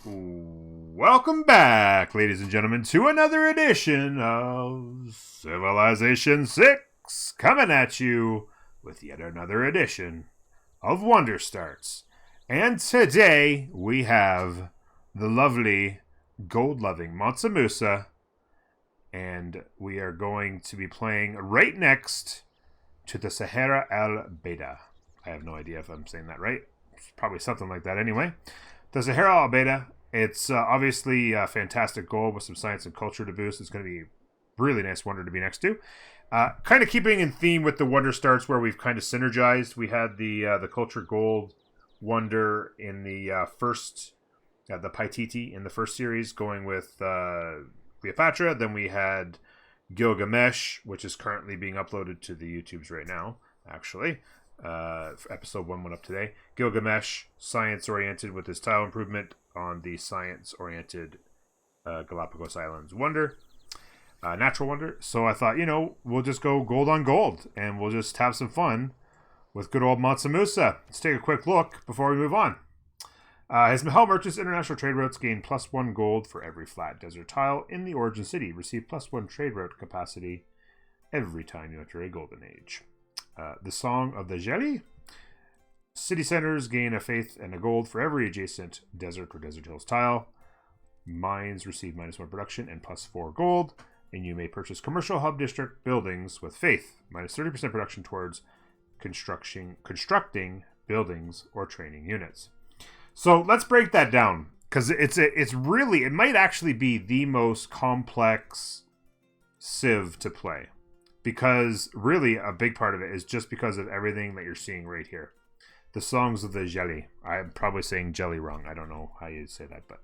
Welcome back, ladies and gentlemen, to another edition of Civilization 6, coming at you with yet another edition of Wonder Starts. And today we have the lovely, gold-loving Mansa Musa, and we are going to be playing right next to the Sahara El Beyda. I have no idea if I'm saying that right. It's probably something like that anyway. The Sahara El Beyda, it's obviously a fantastic gold with some science and culture to boost. It's going to be a really nice wonder to be next to. Kind of keeping in theme with the wonder starts where we've kind of synergized. We had the culture gold wonder in the first, the Paititi in the first series going with Cleopatra. Then we had Gilgamesh, which is currently being uploaded to the YouTubes right now, actually. Episode 1 went up today. Gilgamesh, science-oriented with his tile improvement on the science-oriented Galapagos Islands wonder. Natural wonder. So I thought, we'll just go gold on gold, and we'll just have some fun with good old Mansa Musa. Let's take a quick look before we move on. His Mahal Merchant's international trade routes gain +1 gold for every flat desert tile in the origin city. Receive +1 trade route capacity every time you enter a golden age. The Song of the Jelly. City centers gain a faith and a gold for every adjacent desert or desert hills tile. Mines receive -1 production and +4 gold. And you may purchase commercial hub district buildings with faith. -30% production towards constructing buildings or training units. So let's break that down. Because it might actually be the most complex civ to play. Because really a big part of it is just because of everything that you're seeing right here. The Songs of the Jelly. I'm probably saying jelly wrong. I don't know how you say that, but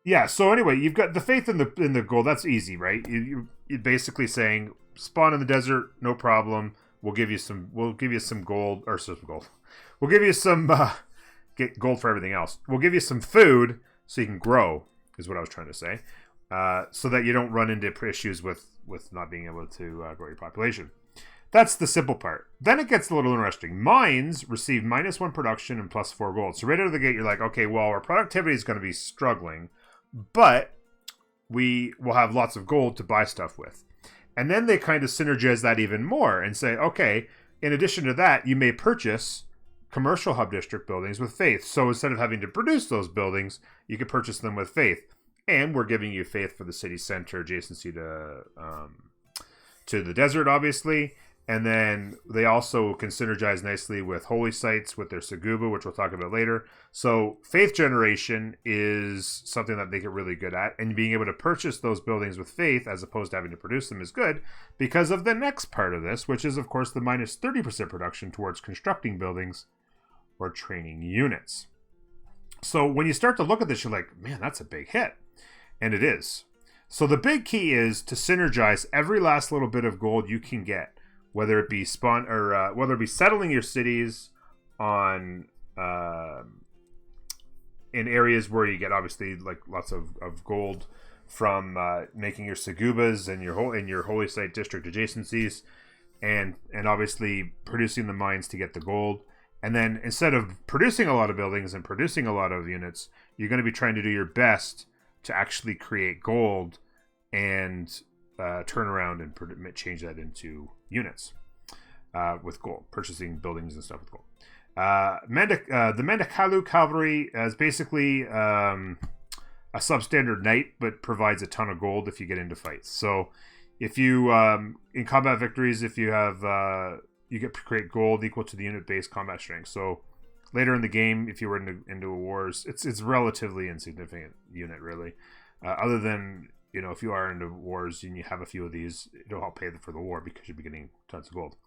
yeah. So anyway, you've got the faith in the gold. That's easy, right? You're basically saying spawn in the desert, no problem. We'll give you some gold or some gold. We'll give you some get gold for everything else. We'll give you some food so you can grow. Is what I was trying to say. So that you don't run into issues with not being able to grow your population. That's the simple part. Then it gets a little interesting. Mines receive -1 production and +4 gold. So right out of the gate, you're like, okay, well, our productivity is going to be struggling, but we will have lots of gold to buy stuff with. And then they kind of synergize that even more and say, okay, in addition to that, you may purchase commercial hub district buildings with faith. So instead of having to produce those buildings, you could purchase them with faith. And we're giving you faith for the city center adjacency to the desert, obviously. And then they also can synergize nicely with holy sites with their Seguba, which we'll talk about later. So faith generation is something that they get really good at. And being able to purchase those buildings with faith as opposed to having to produce them is good because of the next part of this, which is, of course, the -30% production towards constructing buildings or training units. So when you start to look at this, you're like, man, that's a big hit. And it is. So the big key is to synergize every last little bit of gold you can get, whether it be whether it be settling your cities on in areas where you get obviously like lots of gold from making your Segubas and your holy site district adjacencies, and obviously producing the mines to get the gold. And then instead of producing a lot of buildings and producing a lot of units, you're going to be trying to do your best to actually create gold and turn around and change that into units with gold, purchasing buildings and stuff with gold. The Mandakalu Cavalry is basically a substandard knight, but provides a ton of gold if you get into fights. So if you, in combat victories, if you have, you get to create gold equal to the unit-based combat strength. So later in the game, if you were into wars, it's relatively insignificant unit, really. Other than, if you are into wars and you have a few of these, it'll help pay for the war because you'll be getting tons of gold.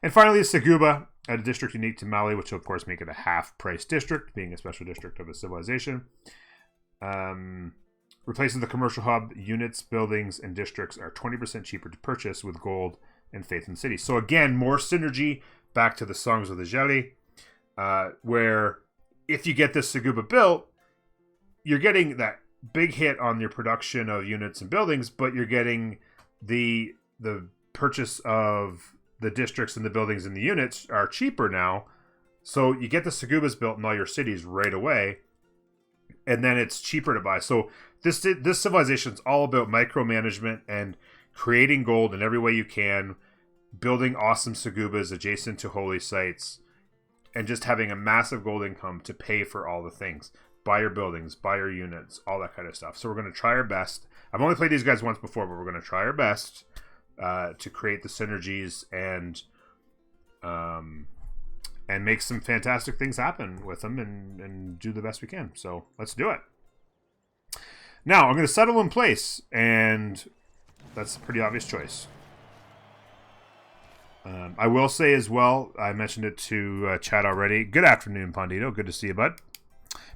And finally, Seguba, a district unique to Mali, which will, of course, make it a half-price district, being a special district of a civilization. Replacing the commercial hub, units, buildings, and districts are 20% cheaper to purchase with gold and faith in the city. So again, more synergy back to the Songs of the Jelly. Where if you get this Seguba built, you're getting that big hit on your production of units and buildings, but you're getting the purchase of the districts and the buildings and the units are cheaper now. So you get the Sagubas built in all your cities right away, and then it's cheaper to buy. So this civilization is all about micromanagement and creating gold in every way you can, building awesome Sagubas adjacent to holy sites, and just having a massive gold income to pay for all the things. Buy your buildings, buy your units, all that kind of stuff. So we're going to try our best. I've only played these guys once before, but we're going to try our best to create the synergies and make some fantastic things happen with them and do the best we can. So let's do it. Now, I'm going to settle in place, and that's a pretty obvious choice. I will say as well, I mentioned it to chat already. Good afternoon, Pondito. Good to see you, bud.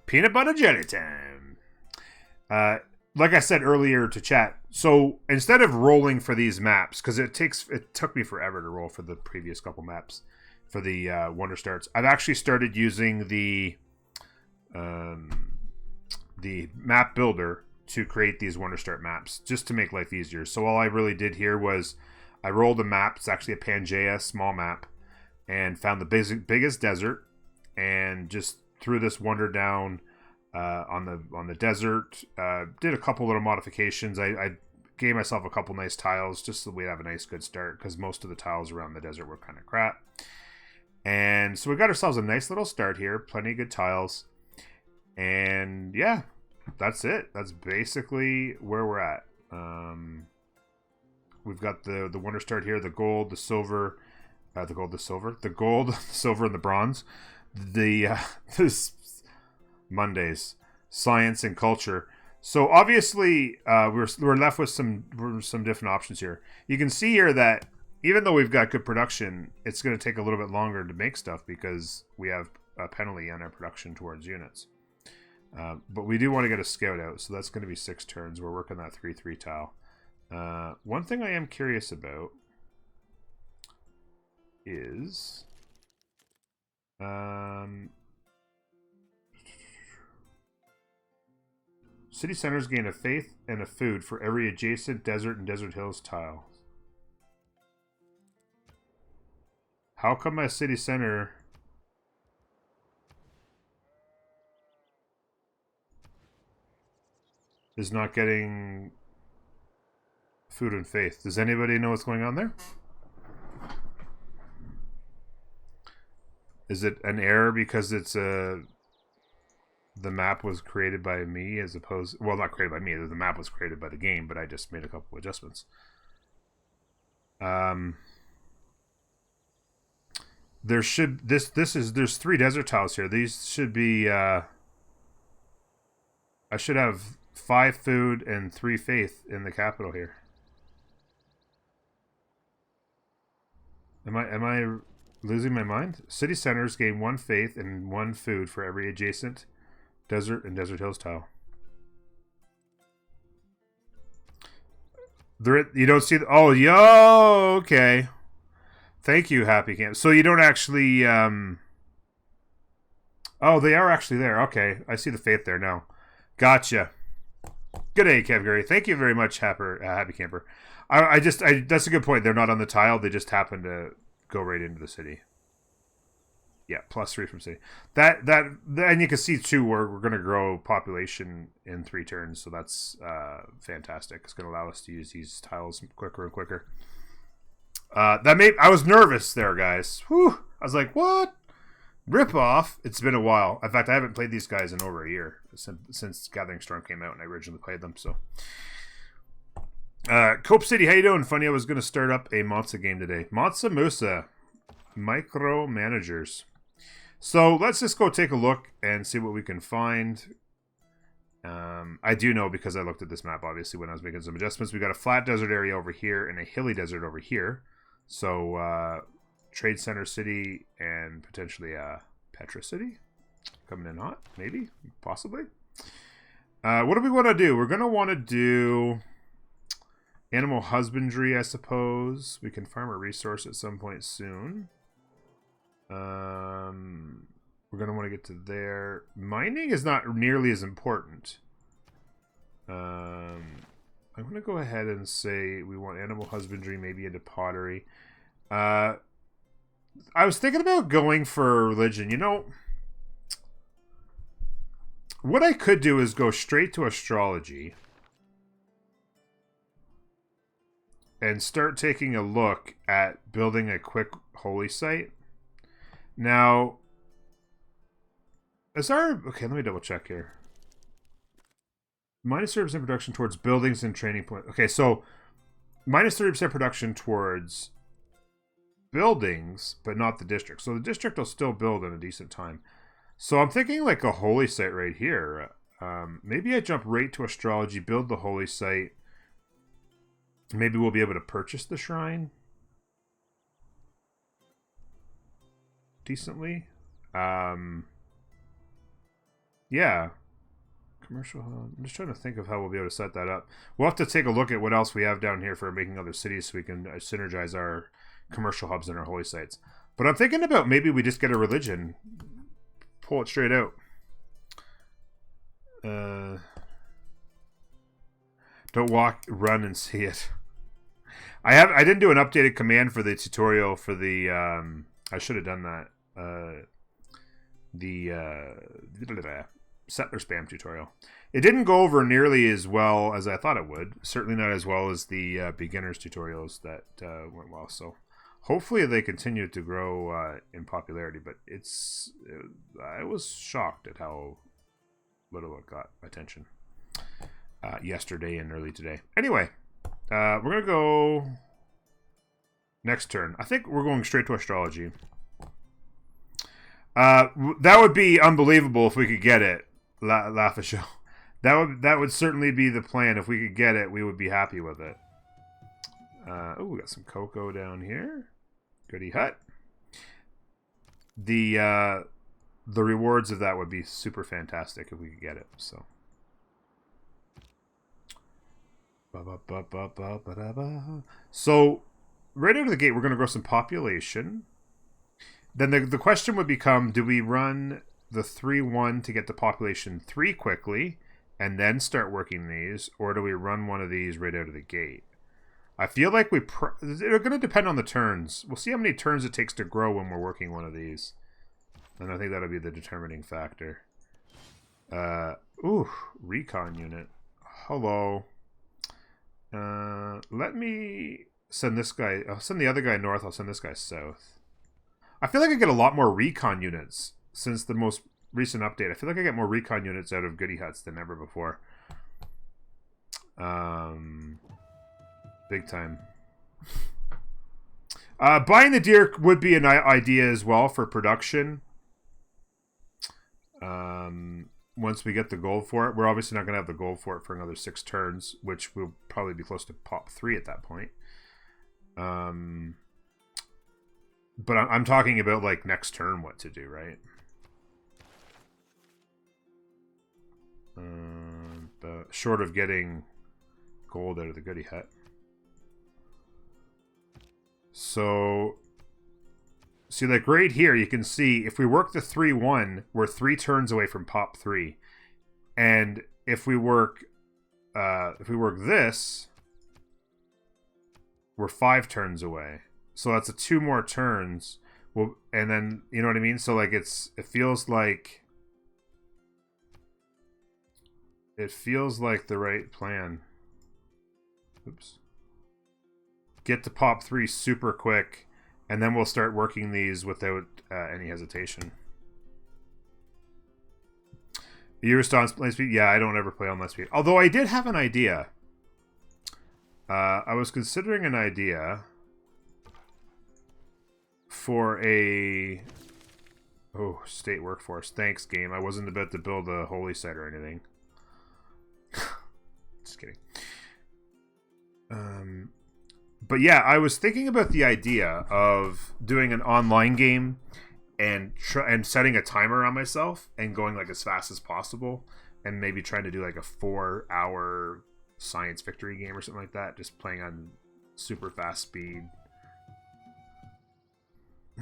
Peanut butter jelly time. Like I said earlier to chat, so instead of rolling for these maps, because it took me forever to roll for the previous couple maps for the Wonder Starts, I've actually started using the map builder to create these Wonder Start maps, just to make life easier. So all I really did here was I rolled a map. It's actually a Pangaea small map, and found the biggest desert, and just threw this wonder down on the desert. Did a couple little modifications. I gave myself a couple nice tiles just so we'd have a nice good start, because most of the tiles around the desert were kind of crap. And so we got ourselves a nice little start here. Plenty of good tiles. And yeah, that's it. That's basically where we're at. We've got the Wonder Start here, the gold, the silver, the silver, and the bronze. This Mondays, science and culture. So obviously, we're left with some different options here. You can see here that even though we've got good production, it's going to take a little bit longer to make stuff because we have a penalty on our production towards units. But we do want to get a scout out, so that's going to be 6 turns. We're working that 3/3 tile. One thing I am curious about is city centers gain a faith and a food for every adjacent desert and desert hills tile. How come my city center is not getting food and faith? Does anybody know what's going on there? Is it an error because it's the map was created by me as opposed... Well, not created by me. The map was created by the game, but I just made a couple adjustments. There should... There's 3 desert tiles here. These should be... I should have 5 food and 3 faith in the capital here. Am I losing my mind? City centers gain 1 faith and 1 food for every adjacent desert and desert hills tile. You don't see the... Oh, yo, okay. Thank you, Happy Camp. So you don't actually... Oh, they are actually there. Okay, I see the faith there now. Gotcha. Good day, Kev Gary. Thank you very much, Happy Camper. That's a good point. They're not on the tile. They just happen to go right into the city. Yeah, +3 from city. And you can see too, we're going to grow population in 3 turns, so that's fantastic. It's going to allow us to use these tiles quicker and quicker. I was nervous there, guys. Whew. I was like, what? Rip off. It's been a while. In fact, I haven't played these guys in over a year since Gathering Storm came out and I originally played them. So, Cope City, how you doing? Funny, I was going to start up a Mansa game today. Mansa Musa, micro managers. So let's just go take a look and see what we can find. I do know because I looked at this map, obviously, when I was making some adjustments. We got a flat desert area over here and a hilly desert over here. So, Trade Center City and potentially Petra City coming in hot, maybe, possibly. What do we want to do? We're going to want to do animal husbandry, I suppose. We can farm a resource at some point soon. We're going to want to get to there. Mining is not nearly as important. I'm going to go ahead and say we want animal husbandry, maybe into pottery. I was thinking about going for religion. You know, what I could do is go straight to astrology and start taking a look at building a quick holy site. Now, is our... Okay, let me double check here. Minus 30% production towards buildings and training points. Okay, so minus 30% production towards buildings, but not the district. So the district will still build in a decent time. So I'm thinking like a holy site right here. Maybe I jump right to astrology, build the holy site. Maybe we'll be able to purchase the shrine decently. Yeah. Commercial hub. I'm just trying to think of how we'll be able to set that up. We'll have to take a look at what else we have down here for making other cities so we can synergize our commercial hubs and our holy sites. But I'm thinking about maybe we just get a religion. Pull it straight out. Don't walk, run, and see it. I didn't do an updated command for the tutorial for the I should have done that. Settler spam tutorial. It didn't go over nearly as well as I thought it would. Certainly not as well as the beginners tutorials that went well. So hopefully they continue to grow in popularity. But I was shocked at how little it got attention yesterday and early today. Anyway. We're going to go next turn. I think we're going straight to astrology. That would be unbelievable if we could get it. Laugh a show. That would certainly be the plan. If we could get it, we would be happy with it. Oh, we got some cocoa down here. Goody hut. The rewards of that would be super fantastic if we could get it. So. So, right out of the gate, we're going to grow some population. Then the question would become, do we run the 3-1 to get to population 3 quickly and then start working these, or do we run one of these right out of the gate? I feel like they're going to depend on the turns. We'll see how many turns it takes to grow when we're working one of these. And I think that'll be the determining factor. Recon unit. Hello. Let me send this guy. I'll send the other guy north. I'll send this guy south. I feel like I get a lot more recon units since the most recent update. I feel like I get more recon units out of goody huts than ever before. Big time. Buying the deer would be an idea as well for production. Once we get the gold for it. We're obviously not going to have the gold for it for another 6 turns, which will probably be close to pop 3 at that point. But I'm talking about like next turn what to do, right? Short of getting gold out of the goody hut. So, see, like right here, you can see if we work the 3-1, we're 3 turns away from pop 3, and if we work this, we're 5 turns away. So that's 2 more turns. Well, and then you know what I mean. So like it feels like the right plan. Oops. Get to pop 3 super quick. And then we'll start working these without any hesitation. Eurostar on Light Speed? Yeah, I don't ever play on Light Speed. Although I did have an idea. I was considering an idea for a... Oh, state workforce. Thanks, game. I wasn't about to build a holy site or anything. Just kidding. But yeah, I was thinking about the idea of doing an online game and setting a timer on myself and going like as fast as possible, and maybe trying to do like a 4-hour science victory game or something like that, just playing on super fast speed. I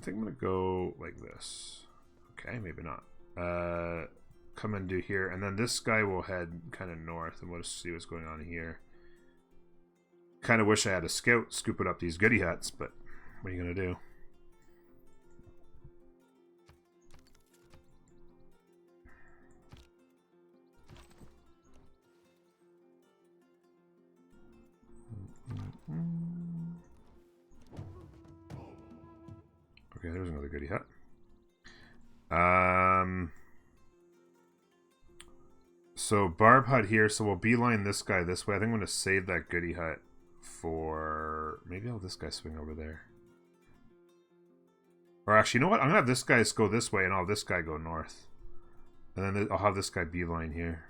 think I'm gonna go like this. Okay, maybe not. come and do here, and then this guy will head kind of north, and we'll just see what's going on here. Kind of wish I had a scout scooping up these goody huts, but what are you gonna do? Okay, there's another goody hut. So barb hut here, so we'll beeline this guy this way. I think I'm going to save that goody hut for... Maybe I'll have this guy swing over there. Or actually, you know what? I'm going to have this guy go this way, and I'll have this guy go north. And then I'll have this guy beeline here.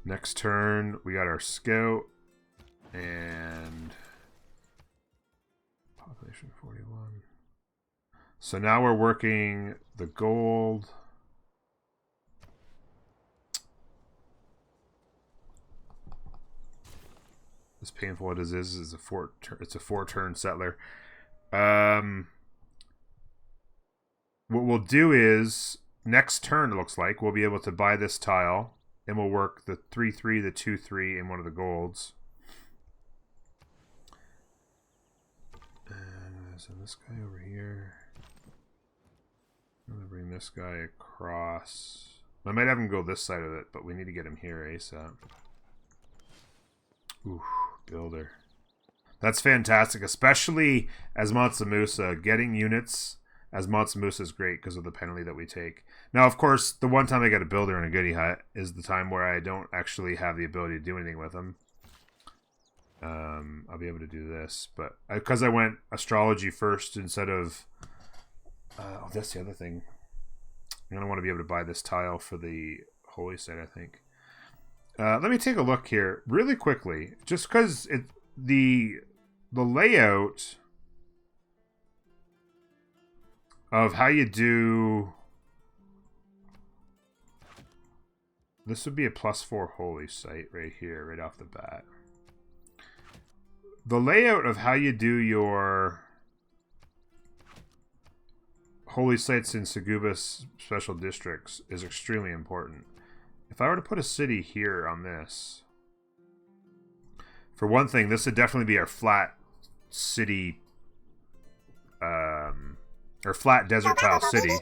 Next turn, we got our scout. And... Population 41. So now we're working the gold. As painful as it is, it's a 4-turn settler. What we'll do is next turn, it looks like we'll be able to buy this tile, and we'll work the 3/3, the 2/3 in one of the golds. And so this guy over here. I'm gonna bring this guy across. I might have him go this side of it, but we need to get him here ASAP. Ooh, builder. That's fantastic, especially as Mansa Musa. Getting units as Mansa Musa is great because of the penalty that we take. Now, of course, the one time I get a builder in a goody hut is the time where I don't actually have the ability to do anything with them. I'll be able to do this, but because I went astrology first instead of... oh, that's the other thing. I'm going to want to be able to buy this tile for the holy site, I think. Let me take a look here really quickly, just because the layout of how you do this would be a +4 holy site right here, right off the bat. The layout of how you do your holy sites in Sagubus special districts is extremely important. If I were to put a city here on this, for one thing, this would definitely be our flat city, or flat desert tile city.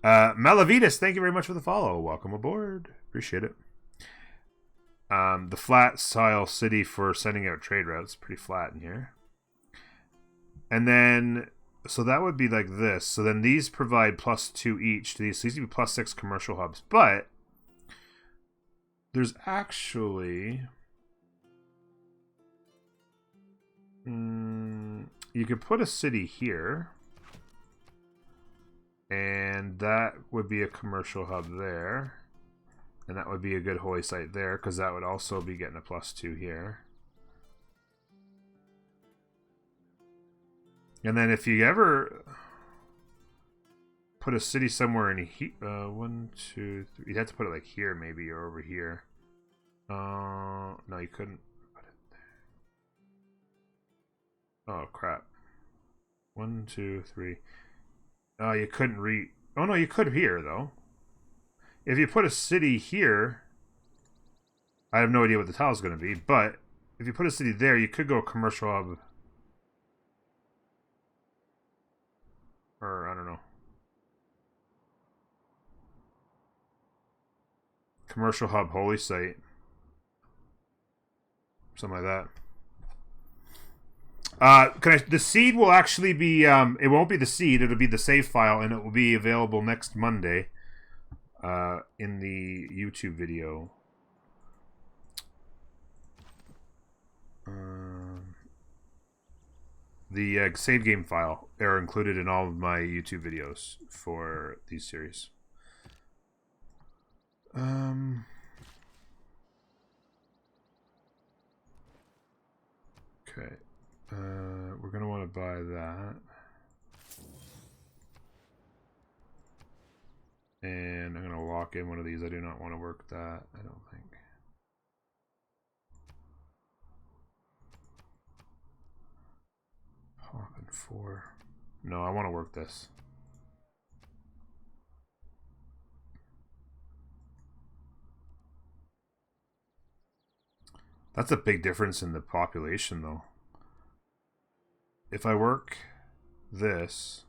Malavitas, thank you very much for the follow. Welcome aboard. Appreciate it. The flat tile city for sending out trade routes, pretty flat in here. And then, so that would be like this. So then these provide +2 each to these. So these would be +6 commercial hubs, but there's actually... you could put a city here. And that would be a commercial hub there. And that would be a good holy site there, because that would also be getting a +2 here. And then if you ever put a city somewhere in here, 1, 2, 3, you'd have to put it like here maybe, or over here. No, you couldn't put it there. Oh crap. 1, 2, 3. Oh, you couldn't oh no, you could here though. If you put a city here, I have no idea what the tile is going to be, but if you put a city there, you could go commercial hub. Or, I don't know. Commercial hub, holy site. Something like that. The seed will actually be, it won't be the seed, it'll be the save file, and it will be available next Monday in the YouTube video. The save game file are included in all of my YouTube videos for these series. Okay. We're going to want to buy that. And I'm going to lock in one of these. I do not want to work that, I don't think. Pop and 4. No, I want to work this. That's a big difference in the population, though. If I work this,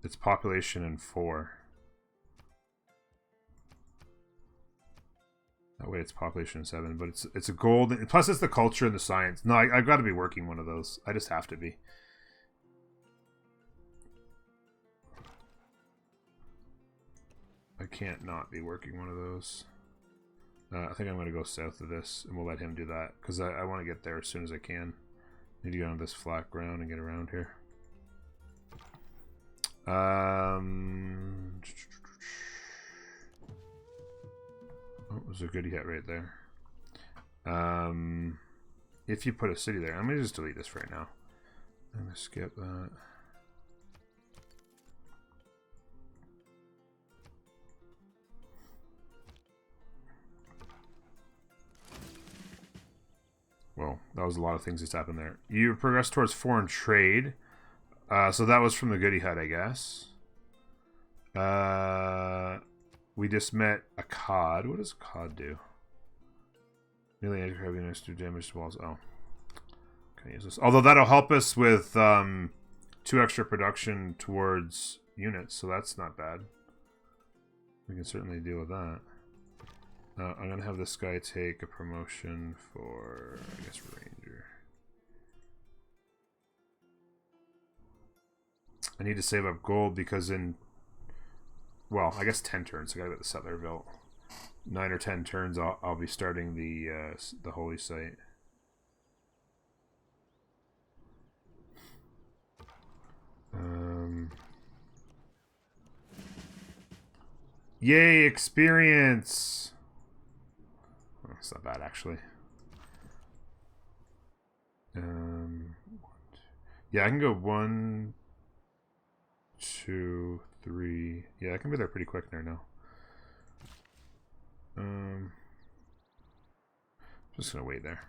it's population in 4. That way it's population in 7, but it's a gold. Plus it's the culture and the science. No, I've got to be working one of those. I just have to be. I can't not be working one of those. I think I'm going to go south of this, and we'll let him do that, because I want to get there as soon as I can. Need to get on this flat ground and get around here. Oh, there's a goodie hut right there. If you put a city there, I'm going to just delete this for right now. I'm going to skip that. Well, that was a lot of things that's happened there. You progress towards foreign trade. So that was from the goodie hut, I guess. We just met a cod. What does a cod do? Nearly heaviness to damage to walls. Oh. Can I use this? Although that'll help us with 2 extra production towards units, so that's not bad. We can certainly deal with that. I'm going to have this guy take a promotion for, I guess, Ranger. I need to save up gold because in, well, I guess 10 turns. I got to get the settler built. 9 or 10 turns, I'll be starting the holy site. Yay, experience! It's not bad, actually. Yeah, I can go 1, 2, 3. Yeah, I can be there pretty quick there now. Just gonna wait there.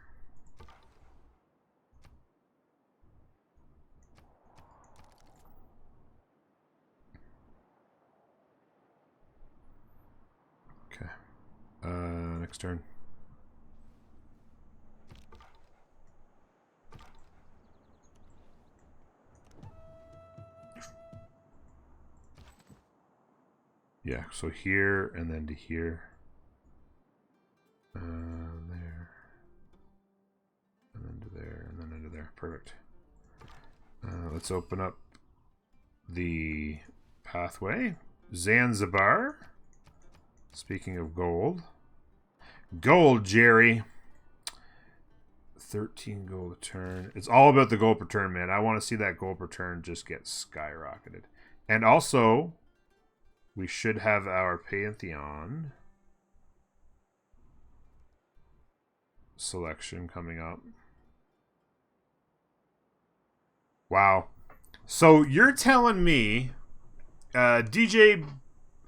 Okay. Next turn. Yeah, so here and then to here. There. And then to there, and then into there. Perfect. Let's open up the pathway. Zanzibar. Speaking of gold. Gold, Jerry. 13 gold a turn. It's all about the gold per turn, man. I want to see that gold per turn just get skyrocketed. And also, we should have our Pantheon selection coming up. Wow. So you're telling me DJ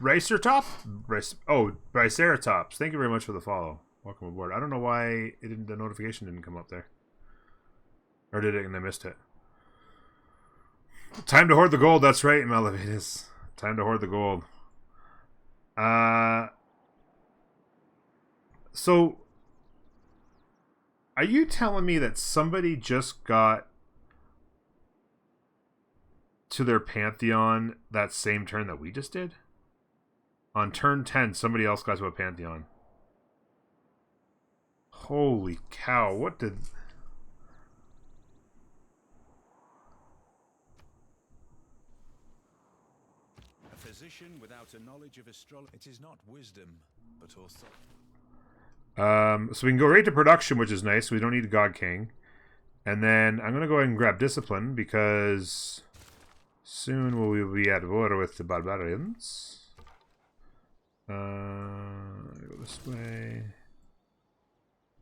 Briceratops, thank you very much for the follow. Welcome aboard. I don't know why the notification didn't come up there. Or did it and I missed it? Time to hoard the gold, that's right, Melevatus. Time to hoard the gold. So are you telling me that somebody just got to their Pantheon that same turn that we just did? On turn 10, somebody else got to a Pantheon. Holy cow, what did... A physician without a knowledge of astrology. It is not wisdom, but authority. So we can go right to production, which is nice. We don't need God King. And then I'm going to go ahead and grab Discipline, because soon we will be at war with the Barbarians. Go this way.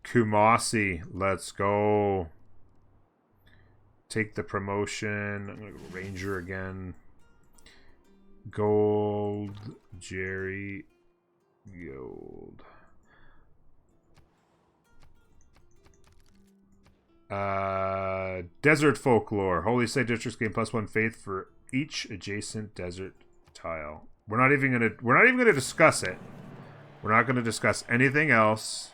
Kumasi, let's go. Take the promotion. I'm going to go Ranger again. Gold. Jerry. Gold. Desert Folklore. Holy Site Districts gain +1 faith for each adjacent desert tile. We're not even gonna discuss it. We're not gonna discuss anything else.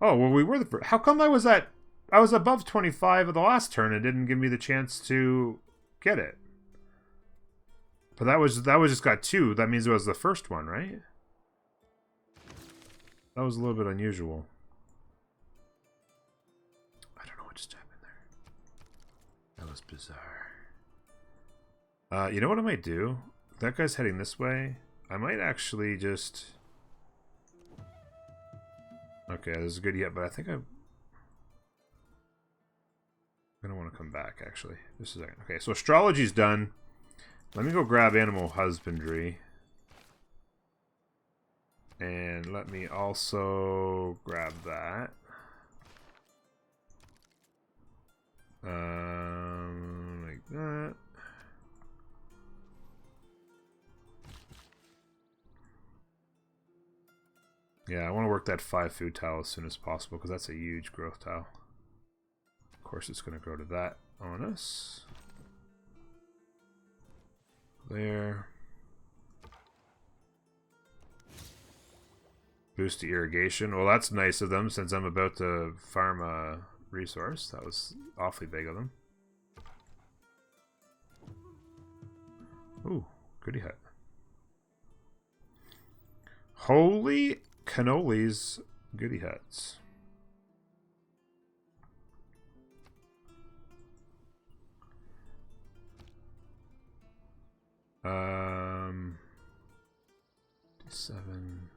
Oh, well, we were the first. How come I was above 25 of the last turn and didn't give me the chance to get it? But that was just got 2. That means it was the first one, right? That was a little bit unusual. I don't know what just happened there. That was bizarre. You know what I might do? That guy's heading this way. I might actually just... Okay, this is good yet, but I think I'm gonna want to come back, actually. Just a second. Okay, so astrology's done. Let me go grab animal husbandry. And let me also grab that. Like that. Yeah, I want to work that 5 food tile as soon as possible because that's a huge growth tile. Of course, it's going to grow to that on us. There. Boost the irrigation. Well, that's nice of them since I'm about to farm a resource. That was awfully big of them. Ooh, goody hut. Holy cannolis, goody huts. Seven.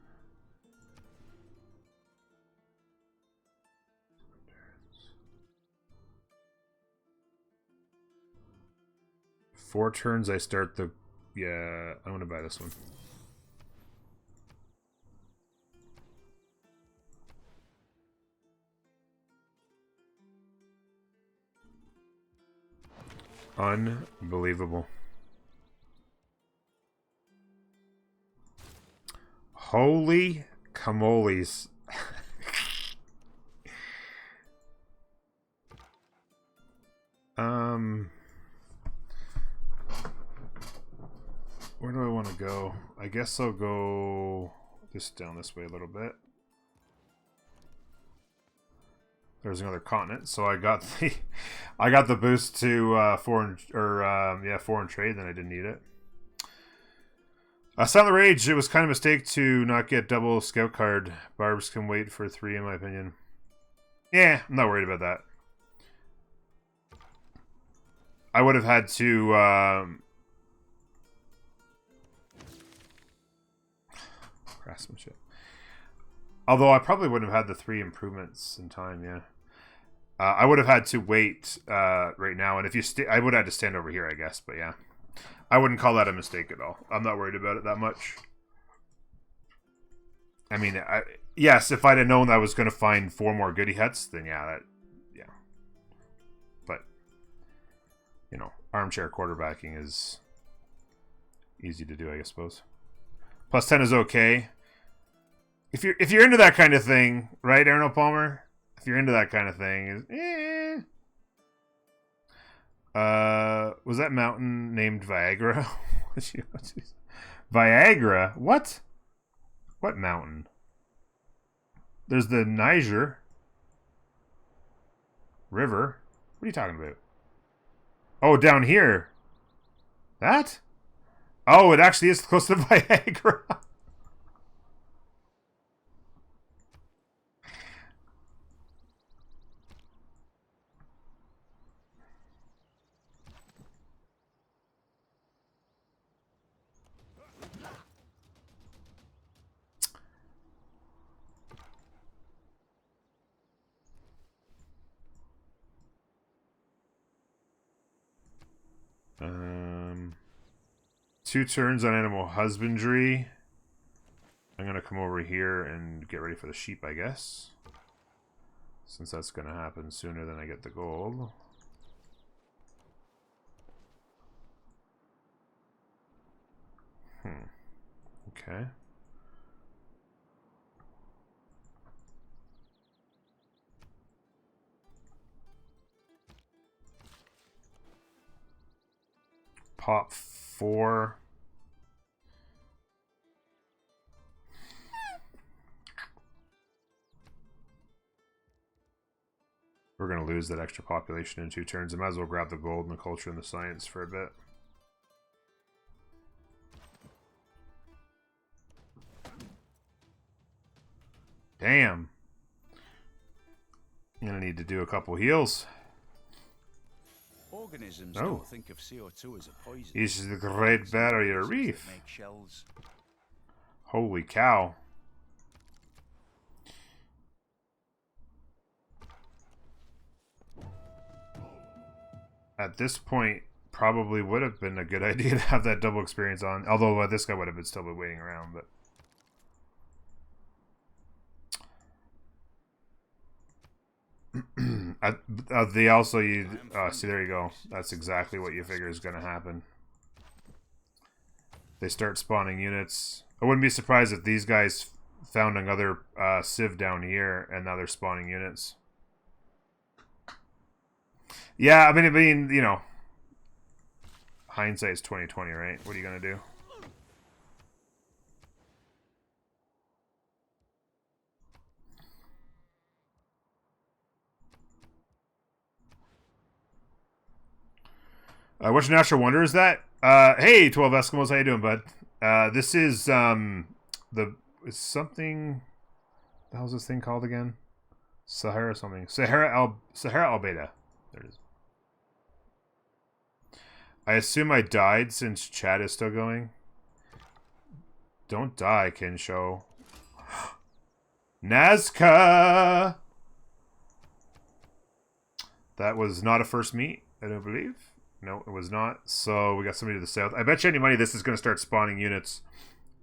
Four turns I start the... Yeah, I'm gonna buy this one. Unbelievable. Holy camoles. Where do I want to go? I guess I'll go just down this way a little bit. There's another continent, so I got the boost to foreign trade, then I didn't need it. Silent Rage, it was kind of a mistake to not get double scout card. Barbs can wait for 3 in my opinion. Yeah, I'm not worried about that. I would have had to craftsmanship. Although I probably wouldn't have had the 3 improvements in time, yeah. I would have had to wait right now, and if you I would have had to stand over here, I guess, but yeah. I wouldn't call that a mistake at all. I'm not worried about it that much. I mean, yes, if I'd have known I was going to find 4 more goody huts, then yeah. But, you know, armchair quarterbacking is easy to do, I suppose. Plus 10 is okay. If you're into that kind of thing, right, Arnold Palmer? If you're into that kind of thing, was that mountain named Viagra? Viagra? What? What mountain? There's the Niger River. What are you talking about? Oh, down here. That? Oh, it actually is close to Viagra. Two turns on animal husbandry. I'm going to come over here and get ready for the sheep, I guess. Since that's going to happen sooner than I get the gold. Okay. Pop 4. We're going to lose that extra population in 2 turns. I might as well grab the gold and the culture and the science for a bit. Damn. I'm going to need to do a couple heals. Organisms don't think of CO2 as a poison. This is the Great Barrier Reef. Make shells. Holy cow. At this point, probably would have been a good idea to have that double experience on. Although this guy would have been still been waiting around, but... they also use... see, there you go. That's exactly what you figure is going to happen. They start spawning units. I wouldn't be surprised if these guys found another civ down here, and now they're spawning units. Yeah, I mean, you know, hindsight's 20/20, right? What are you gonna do? Which natural wonder is that? Hey, 12 Eskimos, how you doing, bud? This is it's something. The hell's this thing called again? Sahara something. Sahara El Beyda. There it is. I assume I died since chat is still going. Don't die, Kinsho. Nazca! That was not a first meet, I don't believe. No, it was not. So we got somebody to the south. I bet you any money this is going to start spawning units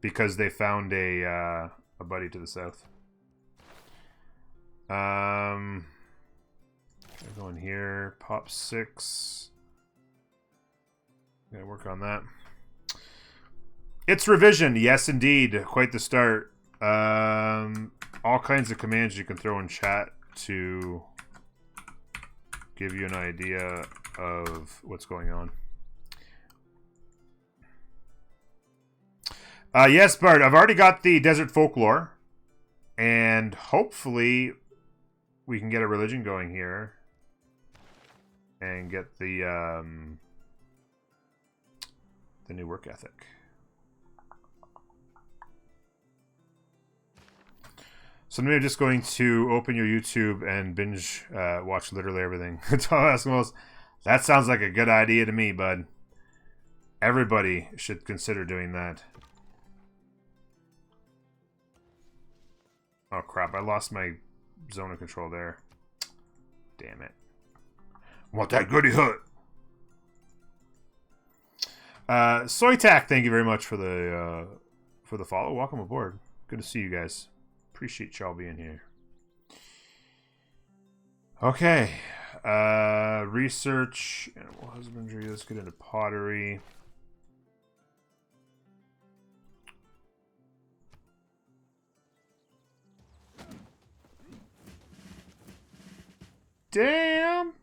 because they found a buddy to the south. Go in here. Pop 6. Gotta work on that. It's revision. Yes, indeed. Quite the start. All kinds of commands you can throw in chat to give you an idea of what's going on. Yes, Bart. I've already got the desert folklore. And hopefully we can get a religion going here. And get the new work ethic. So maybe I'm just going to open your YouTube and binge watch literally everything. That sounds like a good idea to me, bud. Everybody should consider doing that. Oh crap, I lost my zone of control there. Damn it. Want that goody hood. Soytac, thank you very much for the follow. Welcome aboard. Good to see you guys. Appreciate y'all being here. Okay. Research, animal husbandry. Let's get into pottery. Damn.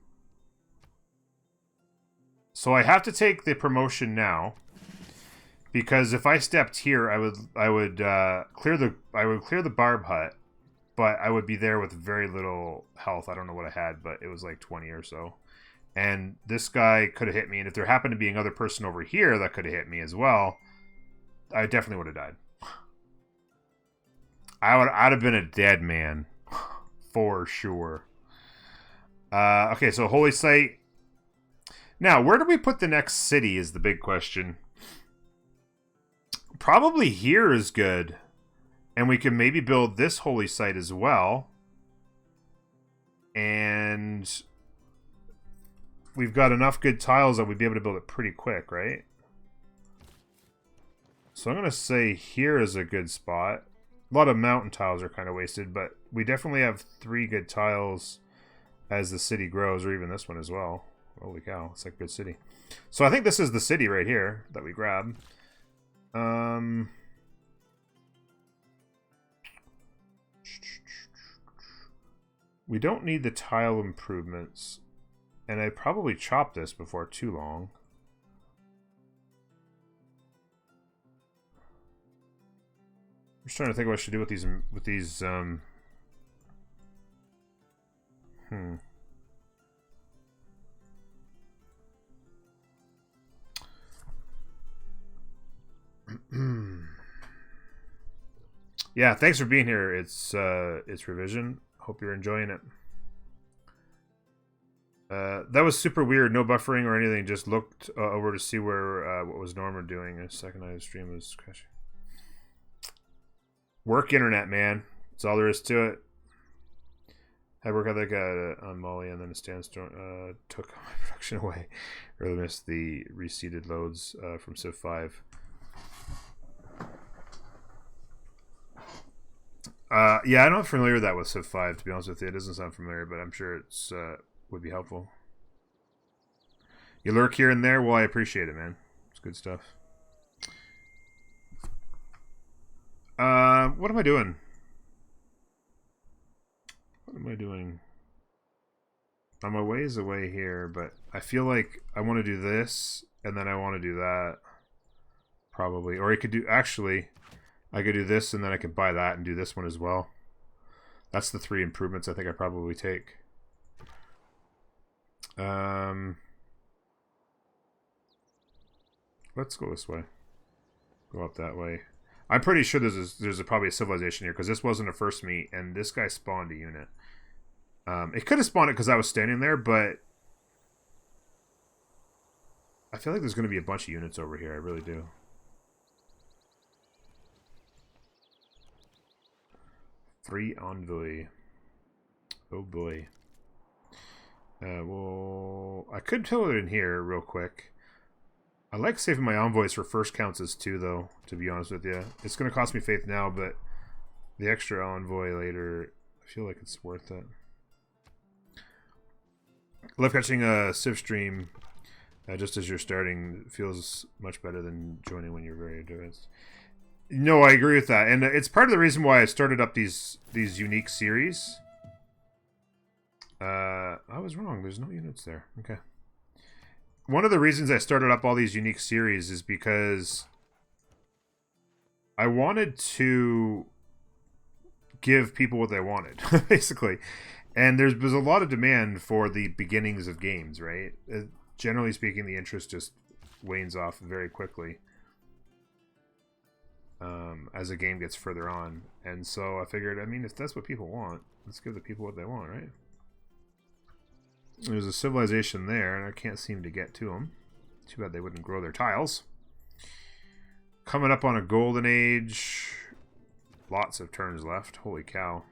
So I have to take the promotion now, because if I stepped here, I would clear the barb hut, but I would be there with very little health. I don't know what I had, but it was like 20 or so. And this guy could have hit me, and if there happened to be another person over here that could have hit me as well, I definitely would have died. I'd have been a dead man for sure. Okay, so holy site. Now, where do we put the next city is the big question. Probably here is good. And we can maybe build this holy site as well. And we've got enough good tiles that we'd be able to build it pretty quick, right? So I'm going to say here is a good spot. A lot of mountain tiles are kind of wasted, but we definitely have 3 good tiles as the city grows, or even this one as well. Holy cow, it's like a good city. So I think this is the city right here that we grab. We don't need the tile improvements. And I probably chopped this before too long. I'm just trying to think what I should do with these Yeah, thanks for being here. It's revision. Hope you're enjoying it. That was super weird. No buffering or anything. Just looked over to see where what was Norma doing. A second I stream was crashing. Work internet, man. That's all there is to it. I work ethic on Mali, and then a sandstorm took my production away. Really missed the reseeded loads from Civ 5. Yeah, I'm not familiar with that with Civ 5, to be honest with you. It doesn't sound familiar, but I'm sure it's would be helpful. You lurk here and there? Well, I appreciate it, man. It's good stuff. What am I doing? What am I doing? I'm a ways away here, but I feel like I want to do this, and then I want to do that. Probably. Or I could do... Actually, I could do this, and then I could buy that and do this one as well. That's the 3 improvements I think I probably take. Let's go this way. Go up that way. I'm pretty sure there's probably a civilization here, because this wasn't a first meet, and this guy spawned a unit. It could have spawned it because I was standing there, but I feel like there's going to be a bunch of units over here. I really do. Free envoy. Oh boy. Well, I could fill it in here real quick. I like saving my envoys for first counts as 2, though, to be honest with you. It's going to cost me faith now, but the extra envoy later, I feel like it's worth it. I love catching a Civ stream just as you're starting. It feels much better than joining when you're very advanced. No, I agree with that. And it's part of the reason why I started up these unique series. I was wrong. There's no units there. Okay. One of the reasons I started up all these unique series is because I wanted to give people what they wanted, basically. And there's a lot of demand for the beginnings of games, right? Generally speaking, the interest just wanes off very quickly as a game gets further on. And so I figured, I mean, if that's what people want, let's give the people what they want, right? There's a civilization there, and I can't seem to get to them. Too bad they wouldn't grow their tiles. Coming up on a golden age. Lots of turns left. Holy cow.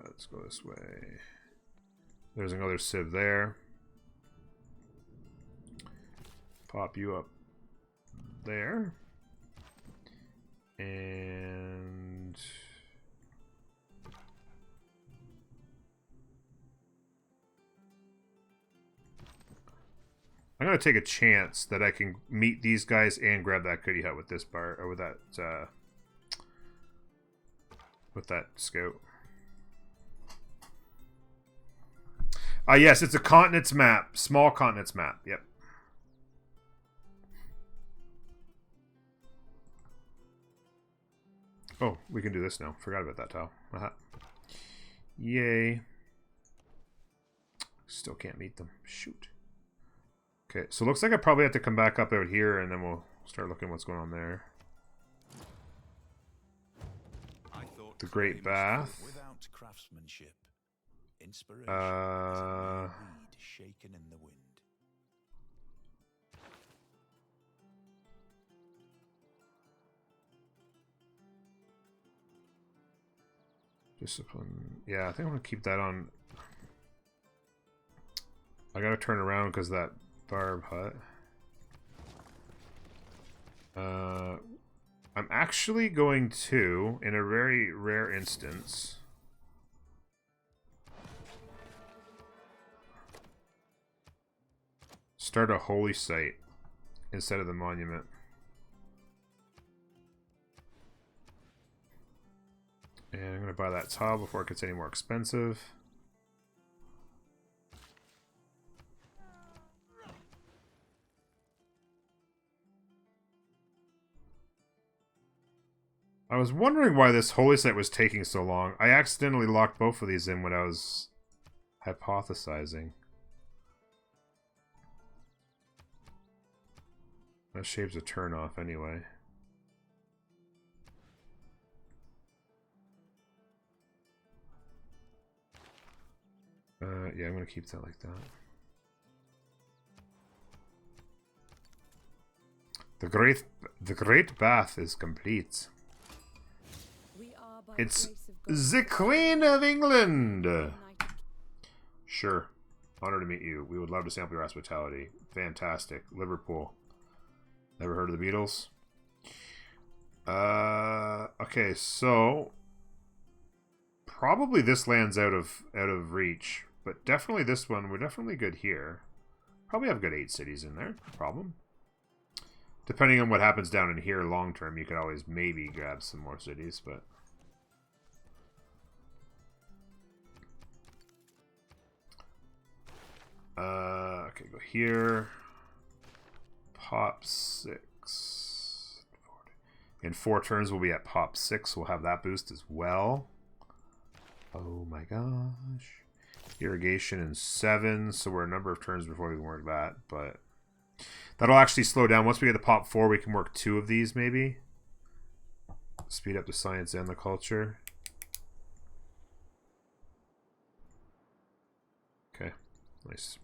Let's go this way. There's another civ there. Pop you up there. And... I'm going to take a chance that I can meet these guys and grab that goodie hut with this bar, or with that scout. Yes, it's a continents map. Small continents map. Yep. Oh, we can do this now. Forgot about that tile. Aha. Yay. Still can't meet them. Shoot. Okay, so it looks like I probably have to come back up out here, and then we'll start looking what's going on there. The Great Bath. Without craftsmanship, inspiration shaken in the wind. Discipline. Yeah, I think I'm gonna keep that on. I gotta turn around because that barb hut. I'm actually going to, in a very rare instance, start a holy site instead of the monument. And I'm going to buy that tile before it gets any more expensive. I was wondering why this holy site was taking so long. I accidentally locked both of these in when I was hypothesizing. That shaves a turn off anyway. Yeah, I'm gonna keep that like that. The great bath is complete. It's the Queen of England. Sure. Honor to meet you. We would love to sample your hospitality. Fantastic. Liverpool. Never heard of the Beatles? Okay, so probably this land's out of reach, but definitely this one. We're definitely good here. Probably have good 8 cities in there. No problem. Depending on what happens down in here long term, you could always maybe grab some more cities, but okay, go here. Pop 6. In 4 turns, we'll be at pop 6. We'll have that boost as well. Oh my gosh. Irrigation in 7, so we're a number of turns before we can work that, but that'll actually slow down. Once we get to pop 4, we can work 2 of these, maybe. Speed up the science and the culture. Okay, nice.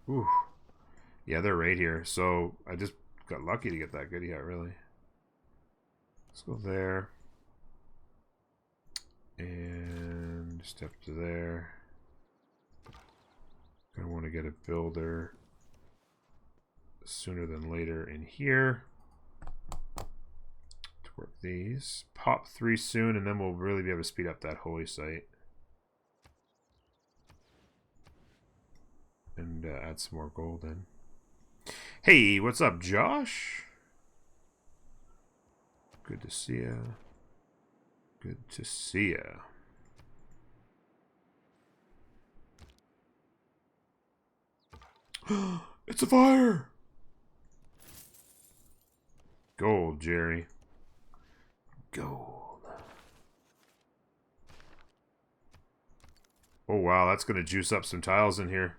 Ooh. Yeah, they're right here. So I just got lucky to get that good. Yeah, really. Let's go there. And step to there. I want to get a builder sooner than later in here to work these. Pop 3 soon, and then we'll really be able to speed up that holy site. And add some more gold in. Hey, what's up, Josh? Good to see ya. Good to see ya. It's a fire! Gold, Jerry. Gold. Oh, wow, that's going to juice up some tiles in here.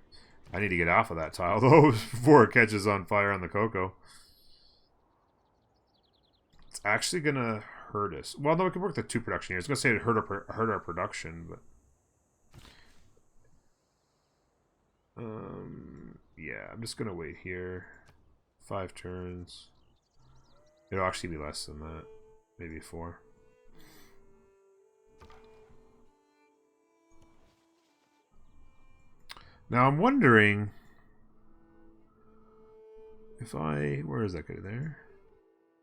I need to get off of that tile, though, before it catches on fire on the cocoa. It's actually going to hurt us. Well, no, we can work the 2 production here. I was going to say it hurt our production, but... yeah, I'm just going to wait here. 5 turns. It'll actually be less than that. Maybe 4. Now I'm wondering if I... Where is that guy there?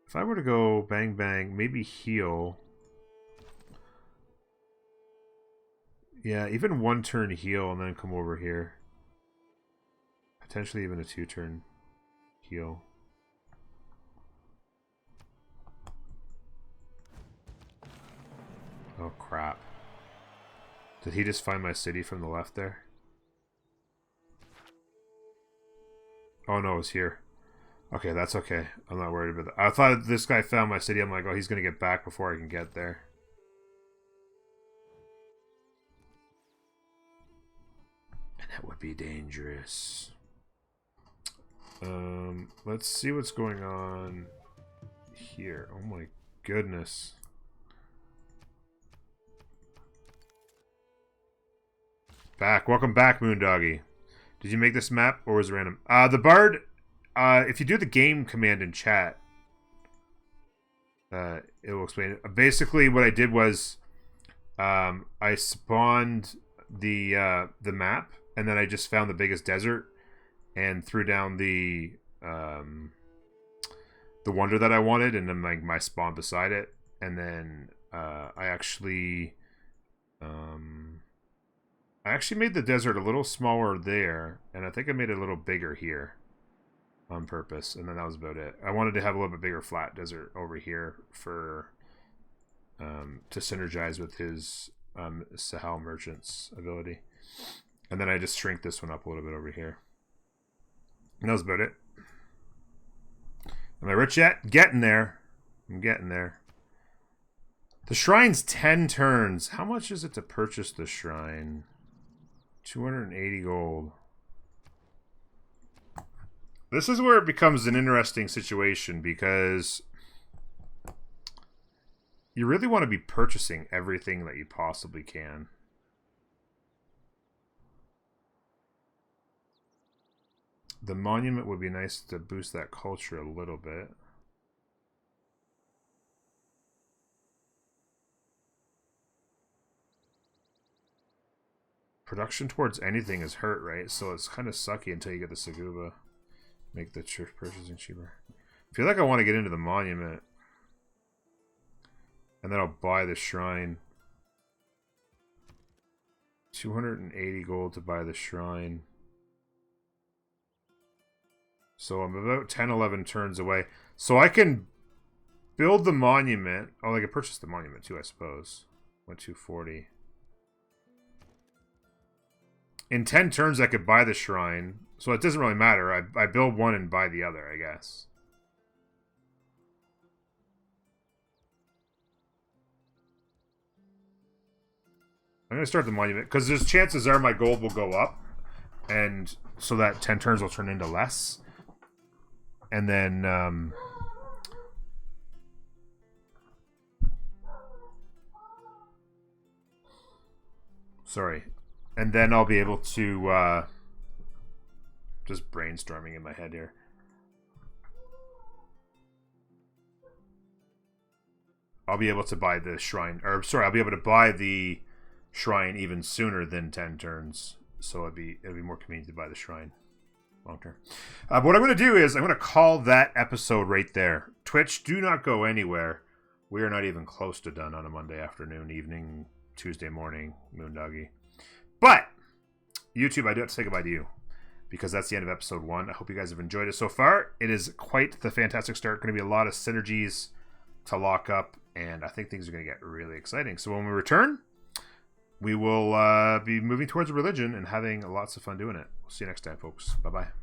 If I were to go bang bang, maybe heal. Yeah, even 1 turn heal and then come over here. Potentially even a 2 turn heal. Oh crap. Did he just find my city from the left there? Oh no, it's here. Okay, that's okay. I'm not worried about that. I thought this guy found my city. I'm like, oh, he's going to get back before I can get there. And that would be dangerous. Let's see what's going on here. Oh my goodness. Back. Welcome back, Moondoggy. Did you make this map or was it random? The Bard, if you do the game command in chat, it will explain it. Basically, what I did was I spawned the map, and then I just found the biggest desert and threw down the wonder that I wanted, and then like my spawn beside it, and then I actually made the desert a little smaller there, and I think I made it a little bigger here on purpose, and then that was about it. I wanted to have a little bit bigger flat desert over here for to synergize with his Sahel Merchant's ability. And then I just shrink this one up a little bit over here. And that was about it. Am I rich yet? Getting there. I'm getting there. The shrine's 10 turns. How much is it to purchase the shrine? 280 gold. This is where it becomes an interesting situation because you really want to be purchasing everything that you possibly can. The monument would be nice to boost that culture a little bit. Production towards anything is hurt, right? So it's kind of sucky until you get the Saguba. Make the church purchasing cheaper. I feel like I want to get into the monument. And then I'll buy the shrine. 280 gold to buy the shrine. So I'm about 10, 11 turns away. So I can build the monument. Oh, I can purchase the monument too, I suppose. 240. In 10 turns, I could buy the shrine. So it doesn't really matter. I build one and buy the other, I guess. I'm going to start the monument. Because there's chances are my gold will go up. And so that 10 turns will turn into less. And then... sorry. And then I'll be able to, just brainstorming in my head here. I'll be able to buy the shrine, or sorry, I'll be able to buy the shrine even sooner than 10 turns. So it'll be more convenient to buy the shrine long term. But what I'm going to do is I'm going to call that episode right there. Twitch, do not go anywhere. We are not even close to done on a Monday afternoon, evening, Tuesday morning, Moondoggy. But, YouTube, I do have to say goodbye to you, because that's the end of episode 1. I hope you guys have enjoyed it so far. It is quite the fantastic start. Going to be a lot of synergies to lock up, and I think things are going to get really exciting. So when we return, we will be moving towards religion and having lots of fun doing it. We'll see you next time, folks. Bye-bye.